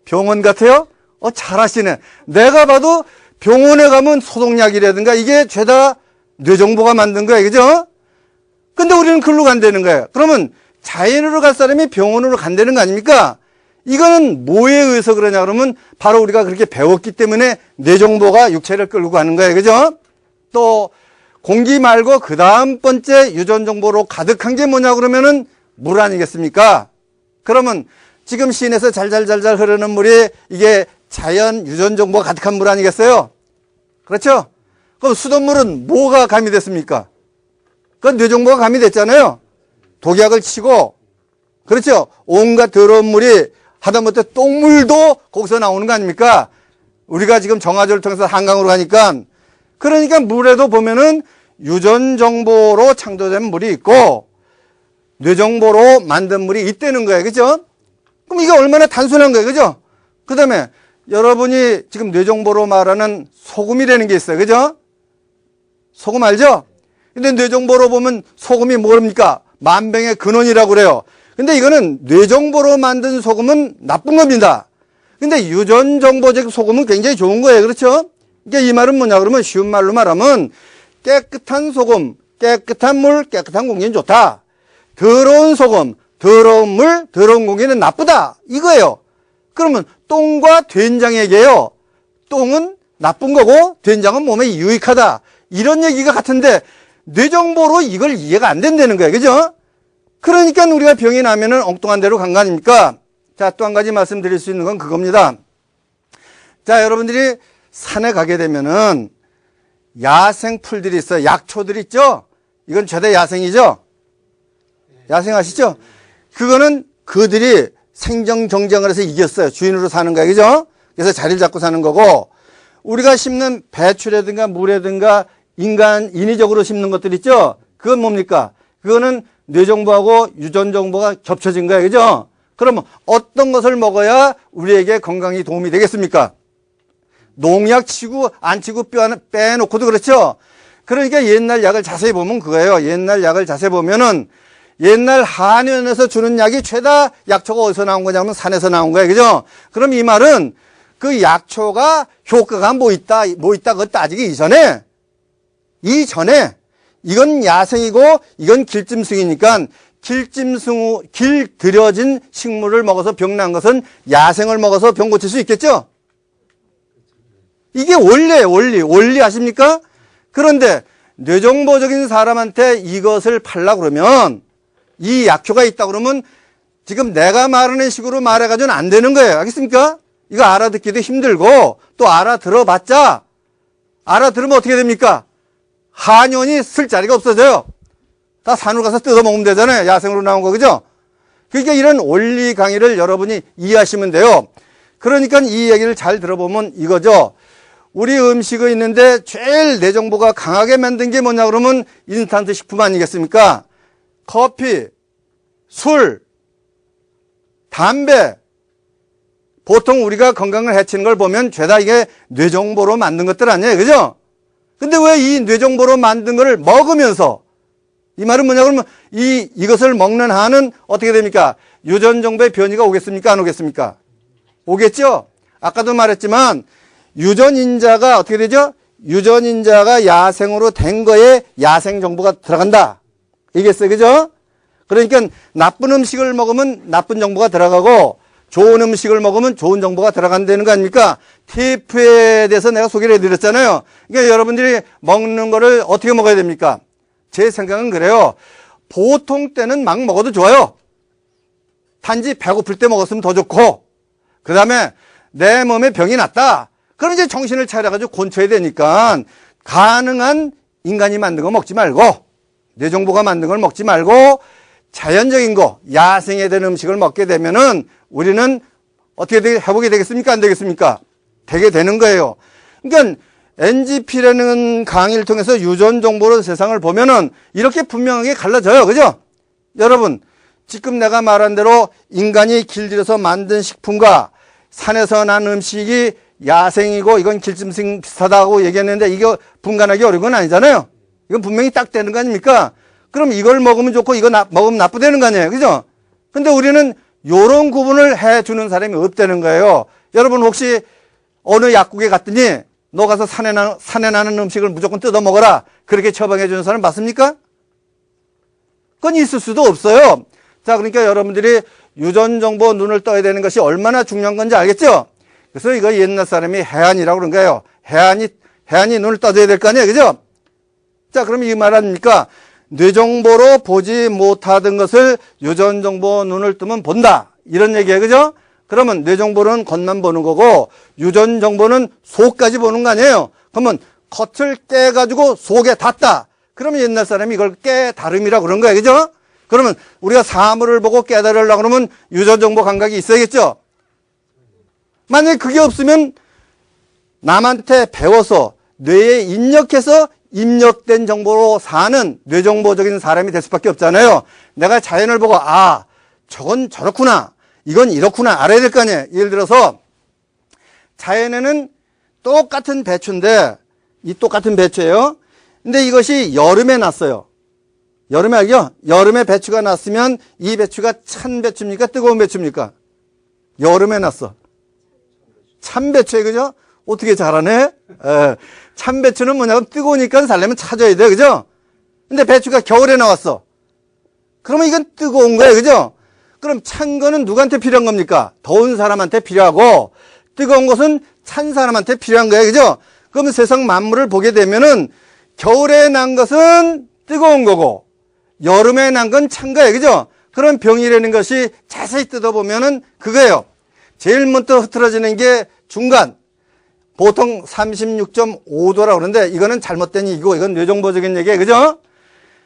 병원 같아요? 잘하시네. 내가 봐도 병원에 가면 소독약이라든가 이게 죄다 뇌정보가 만든 거야. 그죠? 근데 우리는 글로 간다는 거예요. 그러면 자연으로 갈 사람이 병원으로 간다는 거 아닙니까? 이거는 뭐에 의해서 그러냐 그러면 바로 우리가 그렇게 배웠기 때문에 뇌정보가 육체를 끌고 가는 거예요. 그죠? 또 공기 말고 그 다음 번째 유전 정보로 가득한 게 뭐냐 그러면은 물 아니겠습니까? 그러면 지금 시내에서 잘잘잘잘 흐르는 물이 이게 자연 유전 정보가 가득한 물 아니겠어요? 그렇죠? 그럼 수돗물은 뭐가 가미됐습니까? 그건 뇌 정보가 가미됐잖아요. 독약을 치고, 그렇죠? 온갖 더러운 물이 하다못해 똥물도 거기서 나오는 거 아닙니까? 우리가 지금 정화조를 통해서 한강으로 가니까, 그러니까 물에도 보면은 유전 정보로 창조된 물이 있고 뇌 정보로 만든 물이 있다는 거예요. 그죠? 그럼 이게 얼마나 단순한 거예요. 그죠? 그 다음에 여러분이 지금 뇌 정보로 말하는 소금이라는 게 있어요. 그죠? 소금 알죠? 근데 뇌 정보로 보면 소금이 뭡니까? 만병의 근원이라고 그래요. 근데 이거는 뇌 정보로 만든 소금은 나쁜 겁니다. 근데 유전 정보적 소금은 굉장히 좋은 거예요. 그렇죠? 그러니까 이 말은 뭐냐 그러면 쉬운 말로 말하면 깨끗한 소금, 깨끗한 물, 깨끗한 공기는 좋다. 더러운 소금, 더러운 물, 더러운 공기는 나쁘다. 이거예요. 그러면 똥과 된장에게요. 똥은 나쁜 거고 된장은 몸에 유익하다. 이런 얘기가 같은데 뇌정보로 이걸 이해가 안 된다는 거예요. 그죠? 그러니까 우리가 병이 나면은 엉뚱한 데로 간 거 아닙니까? 자, 또 한 가지 말씀드릴 수 있는 건 그겁니다. 자, 여러분들이 산에 가게 되면은 야생 풀들이 있어요. 약초들 있죠? 이건 죄다 야생이죠? 야생 아시죠? 그거는 그들이 생존 경쟁을 해서 이겼어요. 주인으로 사는 거예요. 그죠? 그래서 자리를 잡고 사는 거고, 우리가 심는 배추라든가 무라든가 인위적으로 심는 것들 있죠? 그건 뭡니까? 그거는 뇌정보하고 유전정보가 겹쳐진 거예요. 그죠? 그러면 어떤 것을 먹어야 우리에게 건강에 도움이 되겠습니까? 농약 치고 안 치고 뼈 하나 빼놓고도 그렇죠? 그러니까 옛날 약을 자세히 보면 그거예요. 옛날 약을 자세히 보면은 옛날 한의원에서 주는 약이 죄다 약초가 어디서 나온 거냐면 산에서 나온 거예요. 그죠? 그럼 이 말은 그 약초가 효과가 뭐 있다 그거 따지기 이전에 이건 야생이고 이건 길짐승이니까 길들여진 식물을 먹어서 병난 것은 야생을 먹어서 병 고칠 수 있겠죠? 이게 원리예요, 원리 아십니까? 그런데 뇌정보적인 사람한테 이것을 팔라 그러면 이 약효가 있다 그러면 지금 내가 말하는 식으로 말해가지고는 안 되는 거예요. 알겠습니까? 이거 알아듣기도 힘들고 또 알아들어봤자 알아들으면 어떻게 됩니까? 한의원이 쓸 자리가 없어져요. 다 산으로 가서 뜯어 먹으면 되잖아요. 야생으로 나온 거, 그죠? 그러니까 이런 원리 강의를 여러분이 이해하시면 돼요. 그러니까 이 얘기를 잘 들어보면 이거죠. 우리 음식이 있는데 제일 뇌정보가 강하게 만든 게 뭐냐 그러면 인스턴트 식품 아니겠습니까? 커피, 술, 담배. 보통 우리가 건강을 해치는 걸 보면 죄다 이게 뇌정보로 만든 것들 아니에요. 그죠? 근데 왜 이 뇌정보로 만든 거를 먹으면서 이 말은 뭐냐 그러면 이것을 먹는 한은 어떻게 됩니까? 유전정보의 변이가 오겠습니까? 안 오겠습니까? 오겠죠? 아까도 말했지만 유전인자가 어떻게 되죠? 유전인자가 야생으로 된 거에 야생 정보가 들어간다. 이겠어요. 그죠? 그러니까 나쁜 음식을 먹으면 나쁜 정보가 들어가고 좋은 음식을 먹으면 좋은 정보가 들어간다는 거 아닙니까? TF에 대해서 내가 소개를 해드렸잖아요. 그러니까 여러분들이 먹는 거를 어떻게 먹어야 됩니까? 제 생각은 그래요. 보통 때는 막 먹어도 좋아요. 단지 배고플 때 먹었으면 더 좋고 그 다음에 내 몸에 병이 났다. 그럼 이제 정신을 차려가지고 곤쳐야 되니까 가능한 인간이 만든 거 먹지 말고 뇌정보가 만든 걸 먹지 말고 자연적인 거, 야생에 된 음식을 먹게 되면은 우리는 어떻게 해보게 되겠습니까? 안 되겠습니까? 되게 되는 거예요. 그러니까 NGP라는 강의를 통해서 유전 정보로 세상을 보면은 이렇게 분명하게 갈라져요. 그죠? 여러분, 지금 내가 말한 대로 인간이 길들여서 만든 식품과 산에서 난 음식이 야생이고 이건 길짐승 비슷하다고 얘기했는데 이거 분간하기 어려운 건 아니잖아요. 이건 분명히 딱 되는 거 아닙니까? 그럼 이걸 먹으면 좋고 이거 먹으면 나쁘다는 거 아니에요. 그죠? 근데 우리는 요런 구분을 해주는 사람이 없다는 거예요. 여러분 혹시 어느 약국에 갔더니 너 가서 산에 나는 음식을 무조건 뜯어 먹어라. 그렇게 처방해 주는 사람 맞습니까? 그건 있을 수도 없어요. 자, 그러니까 여러분들이 유전정보 눈을 떠야 되는 것이 얼마나 중요한 건지 알겠죠? 그래서 이거 옛날 사람이 해안이라고 그런 거예요. 해안이 눈을 떠줘야 될 거 아니에요. 그죠? 자, 그럼 이 말 아닙니까? 뇌정보로 보지 못하던 것을 유전정보 눈을 뜨면 본다. 이런 얘기예요. 그죠? 그러면 뇌정보는 겉만 보는 거고 유전정보는 속까지 보는 거 아니에요. 그러면 겉을 깨가지고 속에 닿다. 그러면 옛날 사람이 이걸 깨달음이라고 그런 거예요. 그죠? 그러면 우리가 사물을 보고 깨달으려고 그러면 유전정보 감각이 있어야겠죠? 만약에 그게 없으면 남한테 배워서 뇌에 입력해서 입력된 정보로 사는 뇌정보적인 사람이 될 수밖에 없잖아요. 내가 자연을 보고 아 저건 저렇구나 이건 이렇구나 알아야 될 거 아니에요. 예를 들어서 자연에는 똑같은 배추인데 이 똑같은 배추예요. 근데 이것이 여름에 났어요. 여름에 알죠? 여름에 배추가 났으면 이 배추가 찬 배추입니까? 뜨거운 배추입니까? 여름에 났어. 찬 배추에 그죠? 어떻게 잘하네? 찬 배추는 뭐냐면 뜨거우니까 살려면 찾아야 돼. 그죠? 근데 배추가 겨울에 나왔어. 그러면 이건 뜨거운 거예요. 그죠? 그럼 찬 거는 누구한테 필요한 겁니까? 더운 사람한테 필요하고 뜨거운 것은 찬 사람한테 필요한 거예요. 그죠? 그러면 세상 만물을 보게 되면은 겨울에 난 것은 뜨거운 거고 여름에 난 건 찬 거예요. 그죠? 그런 병이라는 것이 자세히 뜯어보면은 그거예요. 제일 먼저 흐트러지는 게 중간. 보통 36.5도라고 그러는데 이거는 잘못된 얘기고 이건 뇌정보적인 얘기예요. 그죠?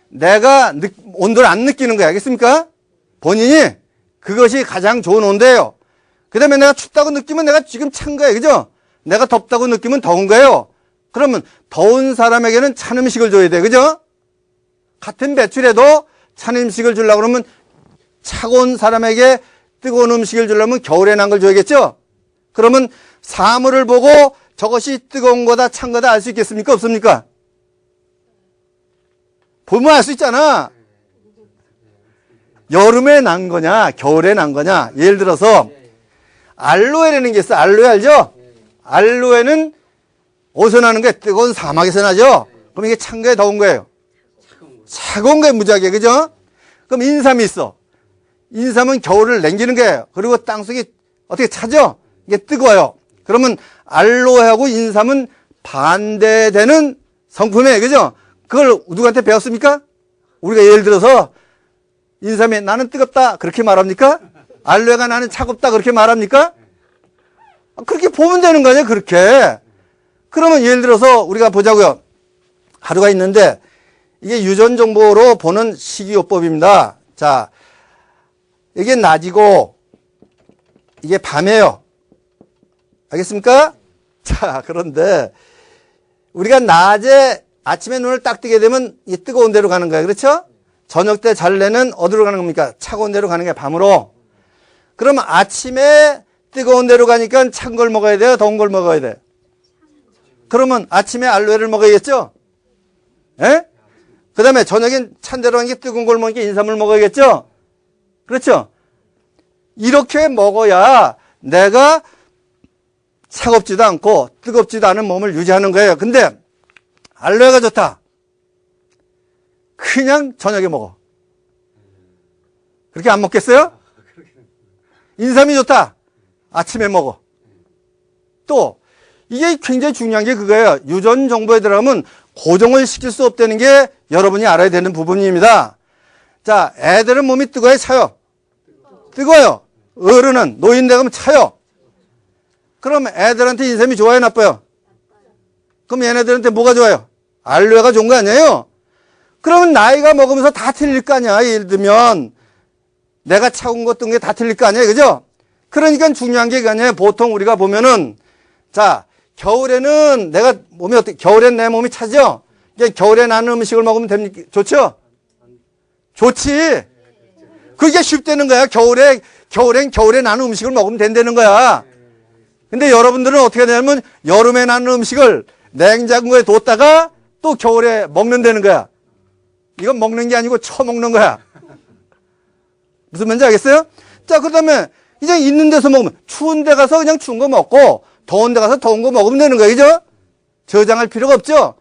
내가 온도를 안 느끼는 거야. 알겠습니까? 본인이 그것이 가장 좋은 온도예요. 그 다음에 내가 춥다고 느끼면 내가 지금 찬 거예요. 그죠? 내가 덥다고 느끼면 더운 거예요. 그러면 더운 사람에게는 찬 음식을 줘야 돼. 그죠? 같은 배추라도 찬 음식을 주려고 그러면 차가운 사람에게 뜨거운 음식을 주려면 겨울에 난 걸 줘야겠죠? 그러면 사물을 보고 저것이 뜨거운 거다 찬 거다 알 수 있겠습니까? 없습니까? 보면 알 수 있잖아. 여름에 난 거냐, 겨울에 난 거냐. 예를 들어서 알로에라는 게 있어. 알로에 알죠? 알로에는 어디서 나는 거야? 뜨거운 사막에서 나죠? 그럼 이게 찬 거예요, 더운 거예요? 차가운 거예요, 무지하게. 그죠? 그럼 인삼이 있어. 인삼은 겨울을 남기는 거예요. 그리고 땅속이 어떻게 차죠? 이게 뜨거워요. 그러면 알로에하고 인삼은 반대되는 성품이에요. 그죠? 그걸 누구한테 배웠습니까? 우리가 예를 들어서 인삼이 나는 뜨겁다 그렇게 말합니까? 알로에가 나는 차갑다 그렇게 말합니까? 그렇게 보면 되는 거 아니에요, 그렇게. 그러면 예를 들어서 우리가 보자고요. 하루가 있는데 이게 유전 정보로 보는 식이요법입니다. 자, 이게 낮이고 이게 밤이에요. 알겠습니까? 자, 그런데 우리가 낮에 아침에 눈을 딱 뜨게 되면 이 뜨거운 데로 가는 거예요. 그렇죠? 저녁 때 잘래는 어디로 가는 겁니까? 차가운 데로 가는 게 밤으로. 그러면 아침에 뜨거운 데로 가니까 찬 걸 먹어야 돼요? 더운 걸 먹어야 돼요? 그러면 아침에 알로에를 먹어야겠죠? 예? 그 다음에 저녁엔 찬 데로 가는 게 뜨거운 걸 먹으니까 인삼을 먹어야겠죠? 그렇죠? 이렇게 먹어야 내가 차갑지도 않고 뜨겁지도 않은 몸을 유지하는 거예요. 근데 알로에가 좋다. 그냥 저녁에 먹어. 그렇게 안 먹겠어요? 인삼이 좋다. 아침에 먹어. 또 이게 굉장히 중요한 게 그거예요. 유전 정보에 들어가면 고정을 시킬 수 없다는 게 여러분이 알아야 되는 부분입니다. 자, 애들은 몸이 뜨거워요, 차요? 뜨거워요. 어른은 노인 되면 차요. 그럼 애들한테 인삼이 좋아요, 나빠요? 그럼 얘네들한테 뭐가 좋아요? 알로에가 좋은 거 아니에요? 그러면 나이가 먹으면서 다 틀릴 거 아니야. 예를 들면 내가 차가운 것 뜬 게 다 틀릴 거 아니에요, 그죠? 그러니까 중요한 게 아니에요. 보통 우리가 보면은 자, 겨울에는 내가 몸이 어떻게, 겨울엔 내 몸이 차죠? 이제 겨울에 나는 음식을 먹으면 됩니까? 좋죠? 좋지. 그게 쉽다는 거야. 겨울엔 겨울에 나는 음식을 먹으면 된다는 거야. 근데 여러분들은 어떻게 되냐면 여름에 나는 음식을 냉장고에 뒀다가 또 겨울에 먹는다는 거야. 이건 먹는 게 아니고 처먹는 거야. 무슨 말인지 알겠어요? 자, 그 다음에 이제 있는 데서 먹으면 추운 데 가서 그냥 추운 거 먹고 더운 데 가서 더운 거 먹으면 되는 거예요. 그죠? 저장할 필요가 없죠?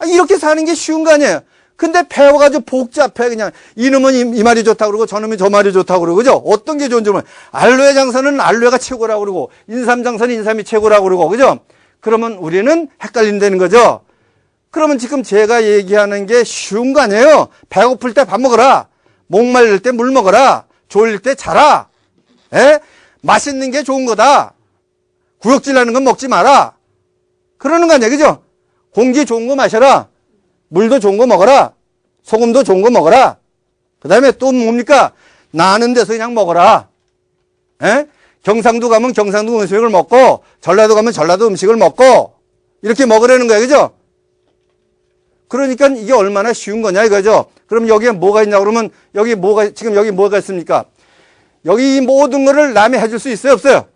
이렇게 사는 게 쉬운 거 아니에요? 근데 배워가지고 복잡해. 그냥 이놈은 이 말이 좋다고 그러고 저놈은 저 말이 좋다고 그러고, 그죠? 어떤 게 좋은지 모르면 알로에 장사는 알로에가 최고라고 그러고 인삼 장사는 인삼이 최고라고 그러고, 그죠? 그러면 우리는 헷갈린다는 거죠. 그러면 지금 제가 얘기하는 게 쉬운 거 아니에요? 배고플 때 밥 먹어라. 목말릴 때 물 먹어라. 졸릴 때 자라. 에? 맛있는 게 좋은 거다. 구역질 나는 건 먹지 마라. 그러는 거 아니에요, 그죠? 공기 좋은 거 마셔라. 물도 좋은 거 먹어라. 소금도 좋은 거 먹어라. 그 다음에 또 뭡니까? 나는 데서 그냥 먹어라. 에? 경상도 가면 경상도 음식을 먹고 전라도 가면 전라도 음식을 먹고 이렇게 먹으라는 거예요, 그죠? 그러니까 이게 얼마나 쉬운 거냐 이거죠. 그럼 여기에 뭐가 있냐 그러면 지금 여기 뭐가 있습니까? 여기 이 모든 거를 남이 해줄 수 있어요, 없어요?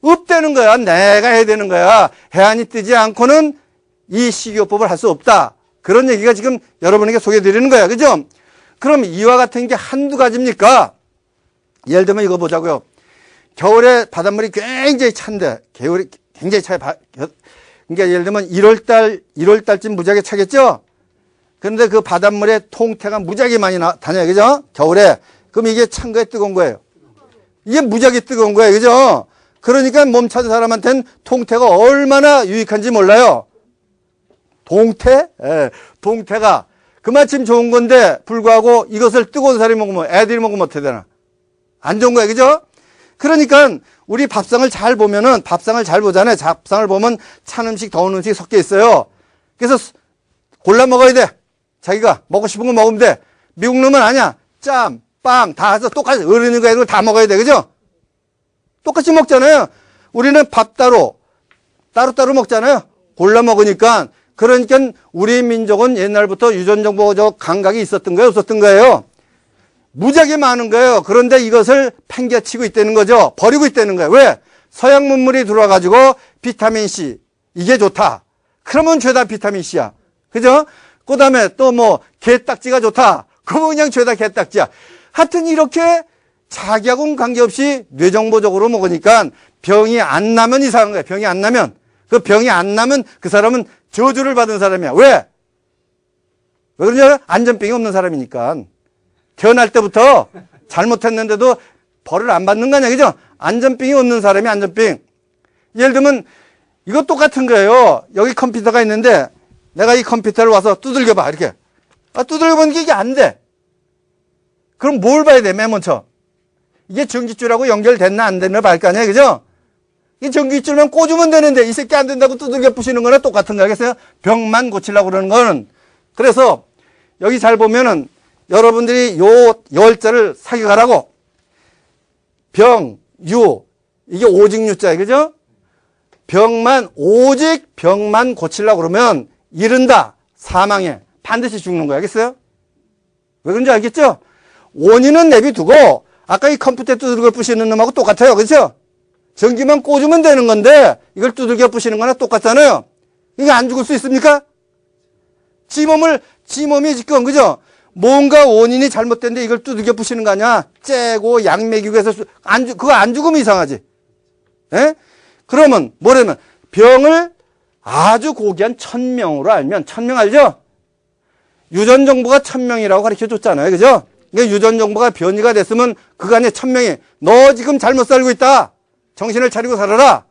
없다는 거야. 내가 해야 되는 거야. 해안이 뜨지 않고는 이 식이요법을 할 수 없다. 그런 얘기가 지금 여러분에게 소개해드리는 거야. 그죠? 그럼 이와 같은 게 한두 가지입니까? 예를 들면 이거 보자고요. 겨울에 바닷물이 굉장히 찬데, 겨울이 굉장히 차요. 그러니까 예를 들면 1월달쯤 무지하게 차겠죠? 그런데 그 바닷물에 통태가 무지하게 많이 다녀요. 그죠? 겨울에. 그럼 이게 찬 거예요, 뜨거운 거예요? 이게 무지하게 뜨거운 거예요. 그죠? 그러니까 몸 찬 사람한테는 통태가 얼마나 유익한지 몰라요. 동태? 예, 동태가 그마침 좋은 건데 불구하고 이것을 뜨거운 사람이 먹으면 애들이 먹으면 어떻게 되나? 안 좋은 거예요. 그죠? 그러니까 우리 밥상을 잘 보면은 밥상을 잘 보잖아요. 밥상을 보면 찬 음식, 더운 음식이 섞여 있어요. 그래서 골라 먹어야 돼. 자기가 먹고 싶은 거 먹으면 돼. 미국 놈은 아니야. 짬, 빵 다 해서 똑같이 어른인가 이런 걸 다 먹어야 돼. 그죠? 똑같이 먹잖아요. 우리는 밥 따로 먹잖아요. 골라 먹으니까. 그러니까 우리 민족은 옛날부터 유전정보적 감각이 있었던 거예요, 없었던 거예요? 무지하게 많은 거예요. 그런데 이것을 팽개치고 있다는 거죠. 버리고 있다는 거예요. 왜? 서양 문물이 들어와가지고 비타민C 이게 좋다. 그러면 죄다 비타민C야. 그죠? 그 다음에 또 뭐 게딱지가 좋다. 그거 그냥 죄다 개딱지야. 하여튼 이렇게 자기하고는 관계없이 뇌정보적으로 먹으니까 병이 안 나면 이상한 거야. 병이 안 나면. 그 병이 안 나면 그 사람은 저주를 받은 사람이야. 왜? 왜 그러냐? 안전병이 없는 사람이니까. 태어날 때부터 잘못했는데도 벌을 안 받는 거 아니야. 그죠? 안전병이 없는 사람이 안전병. 예를 들면 이거 똑같은 거예요. 여기 컴퓨터가 있는데 내가 이 컴퓨터를 와서 두들겨봐. 이렇게. 두들겨보니까 이게 안 돼. 그럼 뭘 봐야 돼? 맨 먼저. 이게 전기줄하고 연결됐나 안 됐나 봐야 할 거 아니야. 그죠? 이 전기줄만 꽂으면 되는데 이 새끼 안 된다고 두들겨 부시는 거나 똑같은 거 알겠어요? 병만 고치려고 그러는 거는. 그래서 여기 잘 보면은 여러분들이 요 열자를 사격하라고. 병, 유. 이게 오직 유자예요. 그죠? 병만, 오직 병만 고치려고 그러면 이른다. 사망해. 반드시 죽는 거야. 알겠어요? 왜 그런지 알겠죠? 원인은 내비두고 아까 이 컴퓨터에 두들겨 부시는 놈하고 똑같아요. 그렇죠? 전기만 꽂으면 되는 건데 이걸 두들겨 부시는 거나 똑같잖아요. 이게 안 죽을 수 있습니까? 지 몸이 지금 그죠? 뭔가 원인이 잘못된데 이걸 두들겨 부시는 거 아니야? 째고 약 먹이고 해서 그거 안 죽으면 이상하지. 예? 그러면 뭐냐면 병을 아주 고귀한 천명으로 알면, 천명 알죠? 유전정보가 1000명이라고 가르쳐 줬잖아요. 그죠? 그러니까 유전정보가 변이가 됐으면 그간에 1000명이 너 지금 잘못 살고 있다. 정신을 차리고 살아라.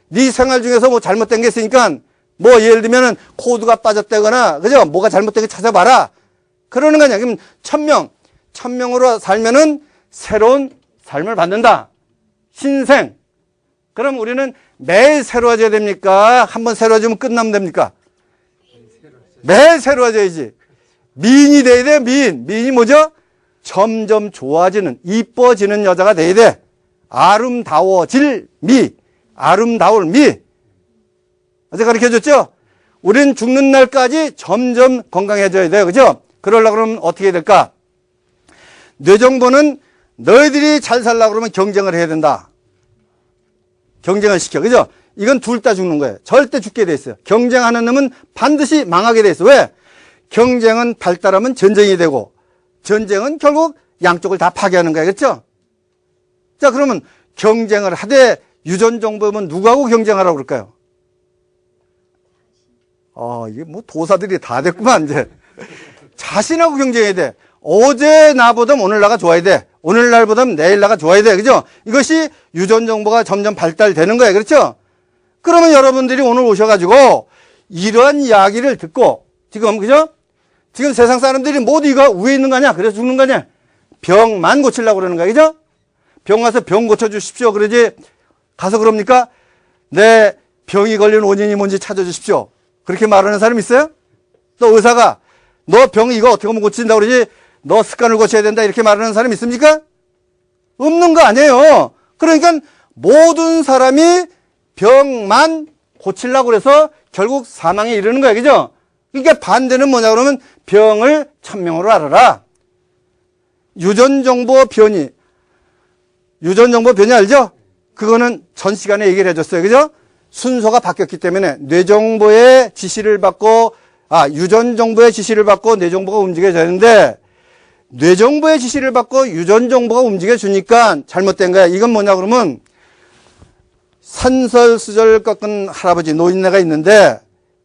네 생활 중에서 뭐 잘못된 게 있으니까 뭐 예를 들면은 코드가 빠졌다거나 그죠? 뭐가 잘못된 게 찾아봐라. 그러는 거 아니야. 그럼 1000명으로 살면은 새로운 삶을 받는다. 신생. 그럼 우리는 매일 새로워져야 됩니까? 한번 새로워지면 끝나면 됩니까? 매일 새로워져야지. 미인이 돼야 돼. 미인이 뭐죠? 점점 좋아지는, 이뻐지는 여자가 돼야 돼. 아름다워질 미. 아름다울 미. 어제 가르쳐줬죠? 우린 죽는 날까지 점점 건강해져야 돼요. 그죠? 그러려고 그러면 어떻게 해야 될까? 뇌정보는 너희들이 잘 살려고 그러면 경쟁을 해야 된다. 경쟁을 시켜. 그죠? 이건 둘 다 죽는 거예요. 절대 죽게 돼 있어요. 경쟁하는 놈은 반드시 망하게 돼 있어. 왜? 경쟁은 발달하면 전쟁이 되고, 전쟁은 결국 양쪽을 다 파괴하는 거예요. 그렇죠? 자, 그러면 경쟁을 하되 유전정보면 누구하고 경쟁하라고 그럴까요? 이게 뭐 도사들이 다 됐구만, 이제. 자신하고 경쟁해야 돼. 어제 나보다 오늘 나가 좋아야 돼. 오늘 날보다 내일 나가 좋아야 돼. 그죠? 이것이 유전정보가 점점 발달되는 거예요. 그렇죠? 그러면 여러분들이 오늘 오셔가지고 이러한 이야기를 듣고 지금, 그죠? 지금 세상 사람들이 모두 이거 위에 있는 거 아니야? 그래서 죽는 거 아니야? 병만 고치려고 그러는 거야. 그죠? 병 가서 병 고쳐주십시오. 그러지 가서 그럽니까? 내 병이 걸린 원인이 뭔지 찾아주십시오. 그렇게 말하는 사람 있어요? 또 의사가 너 병 이거 어떻게 하면 고친다고 그러지? 너 습관을 고쳐야 된다 이렇게 말하는 사람 있습니까? 없는 거 아니에요. 그러니까 모든 사람이 병만 고치려고 그래서 결국 사망에 이르는 거예요. 그죠? 그러니까 반대는 뭐냐 그러면 병을 1000명으로 알아라. 유전정보 변이 알죠? 그거는 전 시간에 얘기를 해줬어요. 그죠? 순서가 바뀌었기 때문에 뇌정보의 지시를 받고 유전정보의 지시를 받고 뇌정보가 움직여지는데 뇌정보의 지시를 받고 유전정보가 움직여주니까 잘못된 거야. 이건 뭐냐 그러면 산설수절 꺾은 할아버지 노인네가 있는데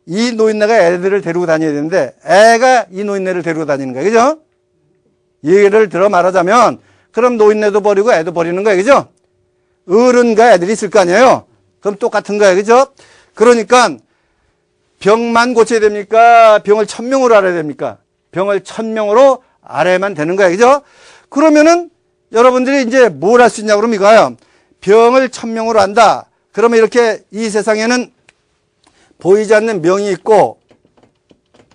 이 노인네가 애들을 데리고 다녀야 되는데 애가 이 노인네를 데리고 다니는 거야. 그죠? 예를 들어 말하자면 그럼 노인네도 버리고 애도 버리는 거야. 그죠? 어른과 애들이 있을 거 아니에요? 그럼 똑같은 거야. 그죠? 그러니까 병만 고쳐야 됩니까? 병을 1000명으로 알아야 됩니까? 병을 1000명으로 알아야만 되는 거야. 그죠? 그러면은 여러분들이 이제 뭘 할 수 있냐 그러면 이거예요. 병을 1000명으로 안다. 그러면 이렇게 이 세상에는 보이지 않는 명이 있고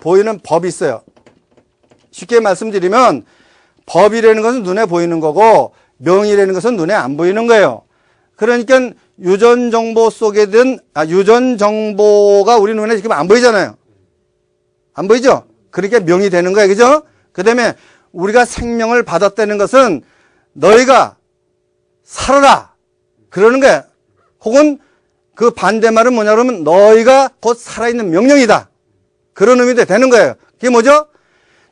보이는 법이 있어요. 쉽게 말씀드리면 법이라는 것은 눈에 보이는 거고 명이라는 것은 눈에 안 보이는 거예요. 그러니까 유전정보 속에 든 유전정보가 우리 눈에 지금 안 보이잖아요. 안 보이죠? 그러니까 명이 되는 거예요. 그죠? 그 다음에 우리가 생명을 받았다는 것은 너희가 살아라. 그러는 거야. 혹은 그 반대말은 뭐냐 그러면 너희가 곧 살아있는 명령이다. 그런 의미도 되는 거예요. 그게 뭐죠?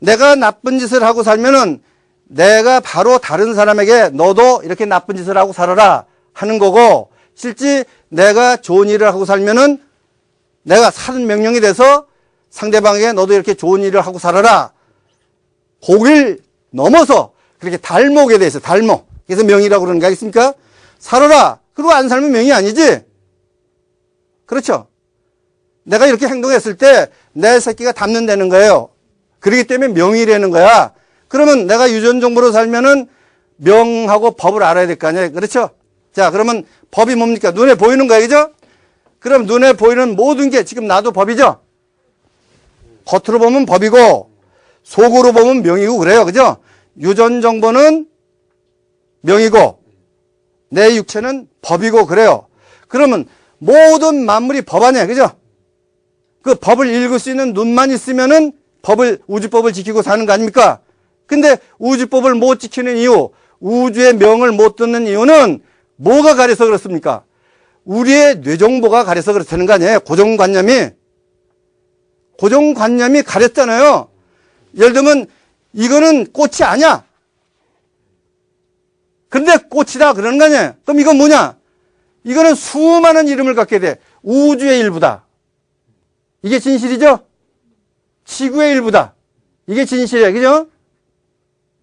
내가 나쁜 짓을 하고 살면은 내가 바로 다른 사람에게 너도 이렇게 나쁜 짓을 하고 살아라 하는 거고, 실제 내가 좋은 일을 하고 살면은 내가 사는 명령이 돼서 상대방에게 너도 이렇게 좋은 일을 하고 살아라. 거길 넘어서 그렇게 달목에 대해서, 달목. 그래서 명이라고 그러는 거 아니겠습니까? 살아라. 그리고 안 살면 명이 아니지. 그렇죠? 내가 이렇게 행동했을 때 내 새끼가 담는다는 거예요. 그렇기 때문에 명이라는 거야. 그러면 내가 유전정보로 살면은 명하고 법을 알아야 될 거 아니에요. 그렇죠? 자, 그러면 법이 뭡니까? 눈에 보이는 거예요. 그죠? 그럼 눈에 보이는 모든 게 지금 나도 법이죠? 겉으로 보면 법이고 속으로 보면 명이고 그래요. 그죠? 유전정보는 명이고 내 육체는 법이고 그래요. 그러면 모든 만물이 법 아니에요. 그죠? 그 법을 읽을 수 있는 눈만 있으면은 우주법을 지키고 사는 거 아닙니까? 근데 우주법을 못 지키는 이유, 우주의 명을 못 듣는 이유는 뭐가 가려서 그렇습니까? 우리의 뇌정보가 가려서 그렇다는 거 아니에요? 고정관념이 가렸잖아요. 예를 들면 이거는 꽃이 아니야. 근데 꽃이다 그러는 거 아니에요? 그럼 이건 뭐냐? 이거는 수많은 이름을 갖게 돼. 우주의 일부다. 이게 진실이죠? 지구의 일부다. 이게 진실이에요. 그죠?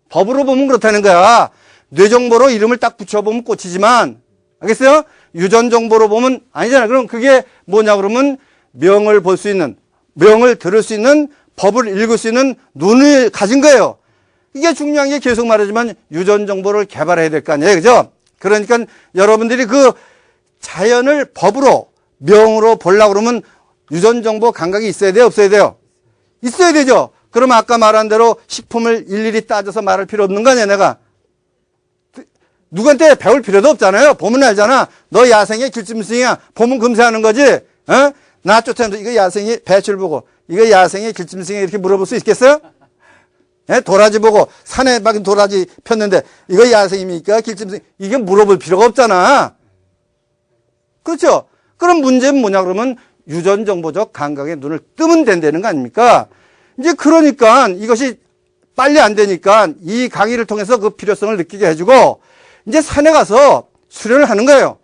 법으로 보면 그렇다는 거야. 뇌정보로 이름을 딱 붙여보면 꽃이지만, 알겠어요? 유전정보로 보면 아니잖아요. 그럼 그게 뭐냐 그러면 명을 볼 수 있는, 명을 들을 수 있는, 법을 읽을 수 있는 눈을 가진 거예요. 이게 중요한 게 계속 말하지만 유전정보를 개발해야 될 거 아니에요. 그죠? 그러니까 여러분들이 그 자연을 법으로, 명으로 보려고 그러면 유전정보 감각이 있어야 돼요? 없어야 돼요? 있어야 되죠? 그러면 아까 말한 대로 식품을 일일이 따져서 말할 필요 없는 거 아니야, 내가? 누구한테 배울 필요도 없잖아요. 보면 알잖아. 너 야생의 길짐승이야. 보면 금세하는 거지. 어? 나 쫓아내면서 이거 야생의 배출 보고, 이거 야생의 길짐승이야. 이렇게 물어볼 수 있겠어요? 예? 도라지 보고, 산에 박은 도라지 폈는데, 이거 야생입니까? 길짐승? 이게 물어볼 필요가 없잖아. 그렇죠? 그럼 문제는 뭐냐 그러면 유전정보적 감각의 눈을 뜨면 된다는 거 아닙니까? 이제 그러니까 이것이 빨리 안 되니까 이 강의를 통해서 그 필요성을 느끼게 해주고 이제 산에 가서 수련을 하는 거예요.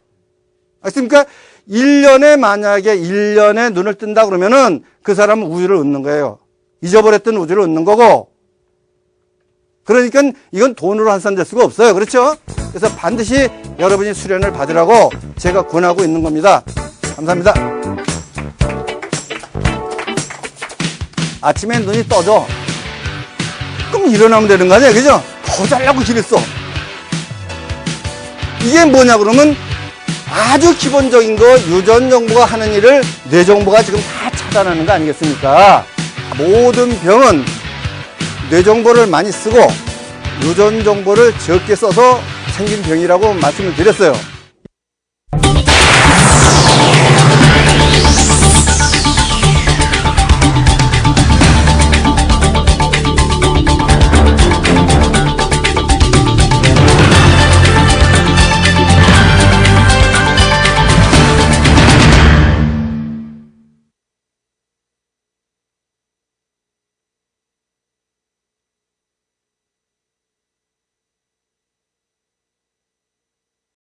아십니까? 1년에 만약에 1년에 눈을 뜬다 그러면은 그 사람은 우주를 얻는 거예요. 잊어버렸던 우주를 얻는 거고. 그러니까 이건 돈으로 환산될 수가 없어요. 그렇죠? 그래서 반드시 여러분이 수련을 받으라고 제가 권하고 있는 겁니다. 감사합니다. 아침에 눈이 떠져. 그럼 일어나면 되는 거 아니야? 그죠? 더 잘라고 그랬어. 이게 뭐냐 그러면 아주 기본적인 거 유전정보가 하는 일을 뇌정보가 지금 다 차단하는 거 아니겠습니까? 모든 병은 뇌정보를 많이 쓰고 유전정보를 적게 써서 생긴 병이라고 말씀을 드렸어요.